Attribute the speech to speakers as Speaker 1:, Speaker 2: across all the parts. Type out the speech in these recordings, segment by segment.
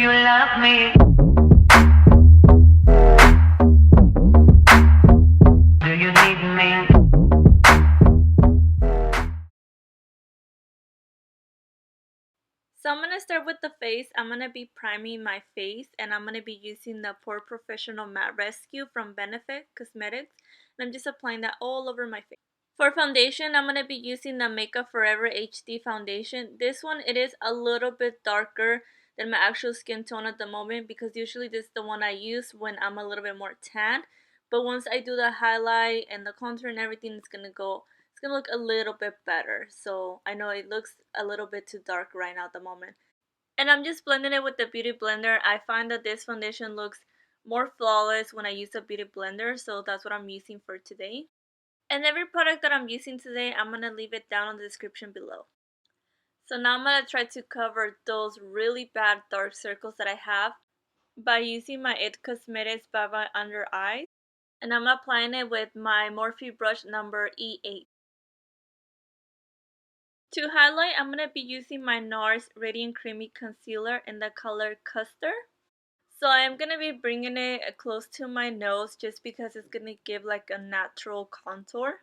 Speaker 1: you love me? Do you need me?
Speaker 2: So I'm going to start with the face. I'm going to be priming my face, and I'm going to be using the Professional Matte Rescue from Benefit Cosmetics, and I'm just applying that all over my face. For foundation, I'm going to be using the Makeup Forever HD foundation. This one, it is a little bit darker than my actual skin tone at the moment, because usually this is the one I use when I'm a little bit more tan. But once I do the highlight and the contour and everything, it's going to look a little bit better. So I know it looks a little bit too dark right now at the moment. And I'm just blending it with the Beauty Blender. I find that this foundation looks more flawless when I use a Beauty Blender, so that's what I'm using for today. And every product that I'm using today, I'm going to leave it down in the description below. So now I'm going to try to cover those really bad dark circles that I have by using my It Cosmetics Baba Under Eyes. And I'm applying it with my Morphe brush number E8. To highlight, I'm going to be using my Nars Radiant Creamy Concealer in the color Custard. So I am going to be bringing it close to my nose just because it's going to give like a natural contour.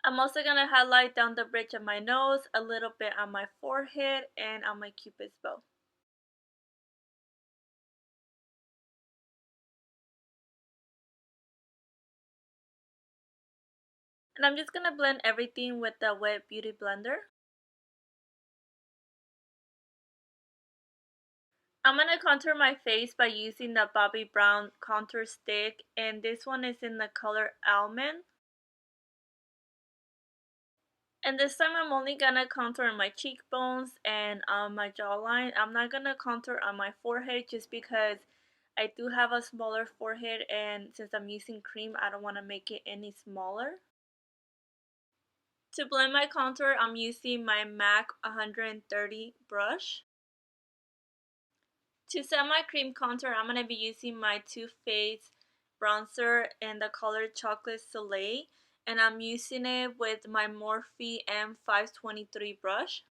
Speaker 2: I'm also going to highlight down the bridge of my nose, a little bit on my forehead, and on my cupid's bow. And I'm just going to blend everything with the wet beauty blender. I'm going to contour my face by using the Bobbi Brown contour stick, and this one is in the color Almond. And this time I'm only going to contour on my cheekbones and on my jawline. I'm not going to contour on my forehead just because I do have a smaller forehead, and since I'm using cream, I don't want to make it any smaller. To blend my contour, I'm using my MAC 130 brush. To set my cream contour, I'm going to be using my Too Faced bronzer in the color Chocolate Soleil, and I'm using it with my Morphe M523 brush.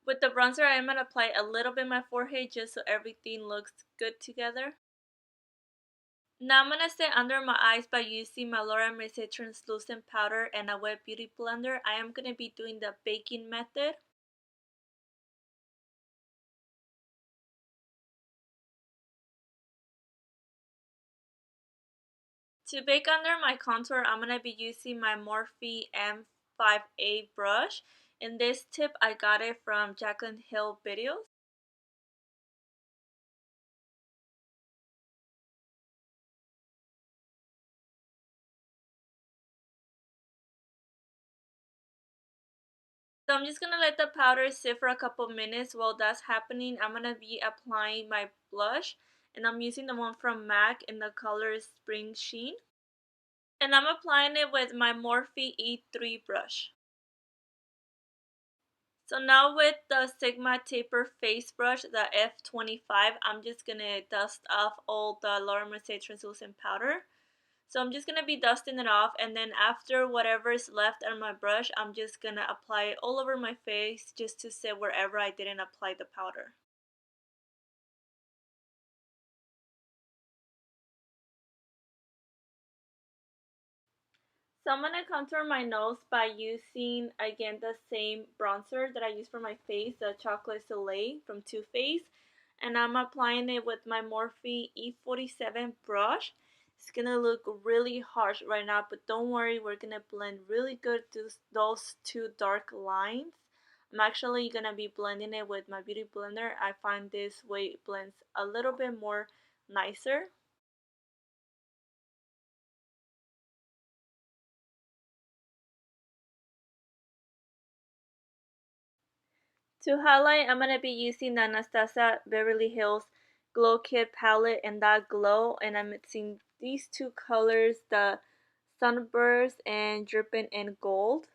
Speaker 2: With the bronzer, I'm going to apply a little bit on my forehead just so everything looks good together. Now I'm going to set under my eyes by using my Mercier translucent powder and a wet beauty blender. I am going to be doing the baking method. To bake under my contour, I'm going to be using my Morphe M5A brush. And this tip, I got it from Jaclyn Hill videos. So I'm just going to let the powder sit for a couple minutes. While that's happening, I'm going to be applying my blush. And I'm using the one from MAC in the color Springsheen. And I'm applying it with my Morphe E3 brush. So now with the Sigma Taper Face Brush, the F25, I'm just going to dust off all the Laura Mercier translucent powder. So I'm just going to be dusting it off, and then after whatever is left on my brush, I'm just going to apply it all over my face just to set wherever I didn't apply the powder. So I'm going to contour my nose by using, again, the same bronzer that I use for my face, the Chocolate Soleil from Too Faced. And I'm applying it with my Morphe E47 brush. It's going to look really harsh right now, but don't worry, we're going to blend really good those two dark lines. I'm actually going to be blending it with my Beauty Blender. I find this way it blends a little bit more nicer. To highlight, I'm going to be using the Anastasia Beverlyhills Glow Kit palette and that glow, and I'm mixing these two colors, the Sunburst and Dripping in Gold.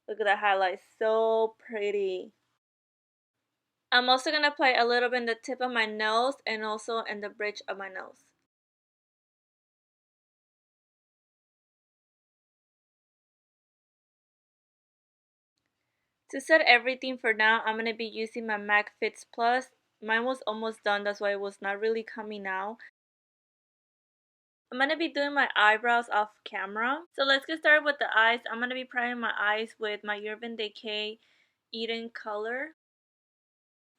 Speaker 2: Look at that highlight, so pretty. I'm also going to apply a little bit in the tip of my nose and also in the bridge of my nose. To set everything for now, I'm going to be using my MAC Fix Plus. Mine was almost done, that's why it was not really coming out. I'm going to be doing my eyebrows off camera. So let's get started with the eyes. I'm going to be priming my eyes with my Urban Decay Eden color.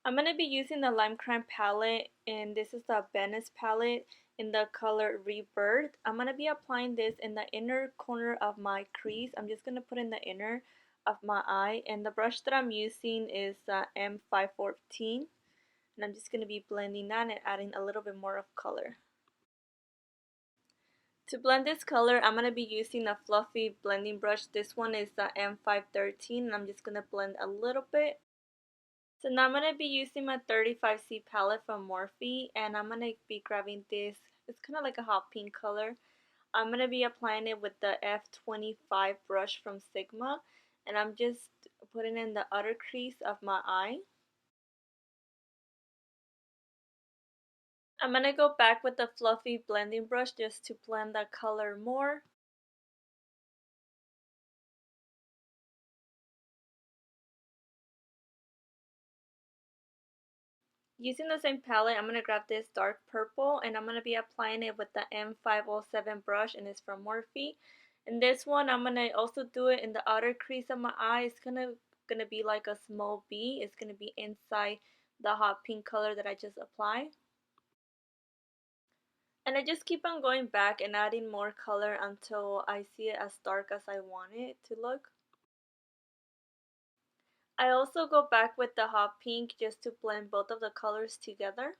Speaker 2: I'm going to be using the Lime Crime palette, and this is the Venice palette in the color Rebirth. I'm going to be applying this in the inner corner of my crease. I'm just going to put in the inner of my eye, and the brush that I'm using is M514, and I'm just going to be blending that and adding a little bit more of color. To blend this color, I'm going to be using a fluffy blending brush. This one is the M513, and I'm just going to blend a little bit. So now I'm going to be using my 35C palette from Morphe, and I'm going to be grabbing this. It's kind of like a hot pink color. I'm going to be applying it with the F25 brush from Sigma, and I'm just putting in the outer crease of my eye. I'm going to go back with the fluffy blending brush just to blend the color more. Using the same palette, I'm going to grab this dark purple, and I'm going to be applying it with the M507 brush, and it's from Morphe. And this one, I'm going to also do it in the outer crease of my eye. It's gonna be like a small B. It's going to be inside the hot pink color that I just applied. And I just keep on going back and adding more color until I see it as dark as I want it to look. I also go back with the hot pink just to blend both of the colors together.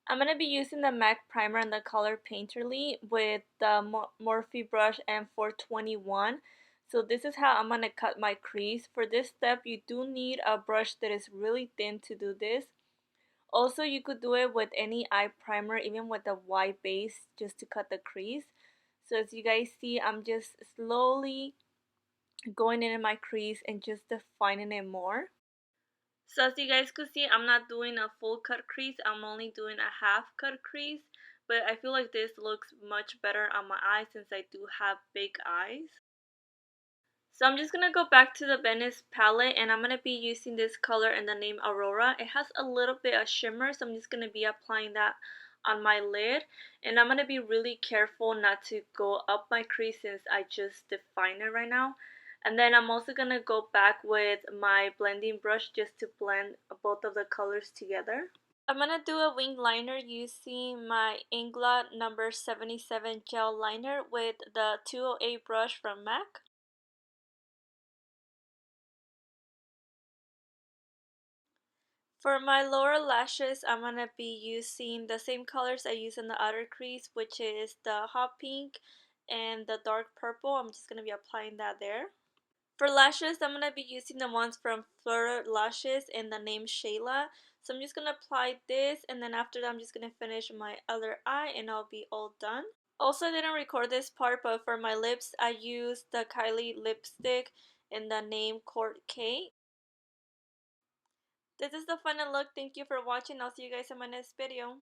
Speaker 2: I'm going to be using the MAC primer in the color Painterly with the Morphe brush M421. So this is how I'm going to cut my crease. For this step, you do need a brush that is really thin to do this. Also, you could do it with any eye primer, even with a white base, just to cut the crease. So as you guys see, I'm just slowly going in my crease and just defining it more. So as you guys could see, I'm not doing a full cut crease, I'm only doing a half cut crease, but I feel like this looks much better on my eyes since I do have big eyes. So I'm just going to go back to the Venice palette, and I'm going to be using this color in the name Aurora. It has a little bit of shimmer, so I'm just going to be applying that on my lid, and I'm going to be really careful not to go up my crease since I just defined it right now. And then I'm also going to go back with my blending brush just to blend both of the colors together. I'm going to do a wing liner using my Inglot number 77 gel liner with the 208 brush from MAC. For my lower lashes, I'm going to be using the same colors I use in the outer crease, which is the hot pink and the dark purple. I'm just going to be applying that there. For lashes, I'm going to be using the ones from Flutter Lashes in the name Shayla. So I'm just going to apply this, and then after that I'm just going to finish my other eye and I'll be all done. Also, I didn't record this part, but for my lips, I used the Kylie lipstick in the name Court K. This is the final look. Thank you for watching. I'll see you guys in my next video.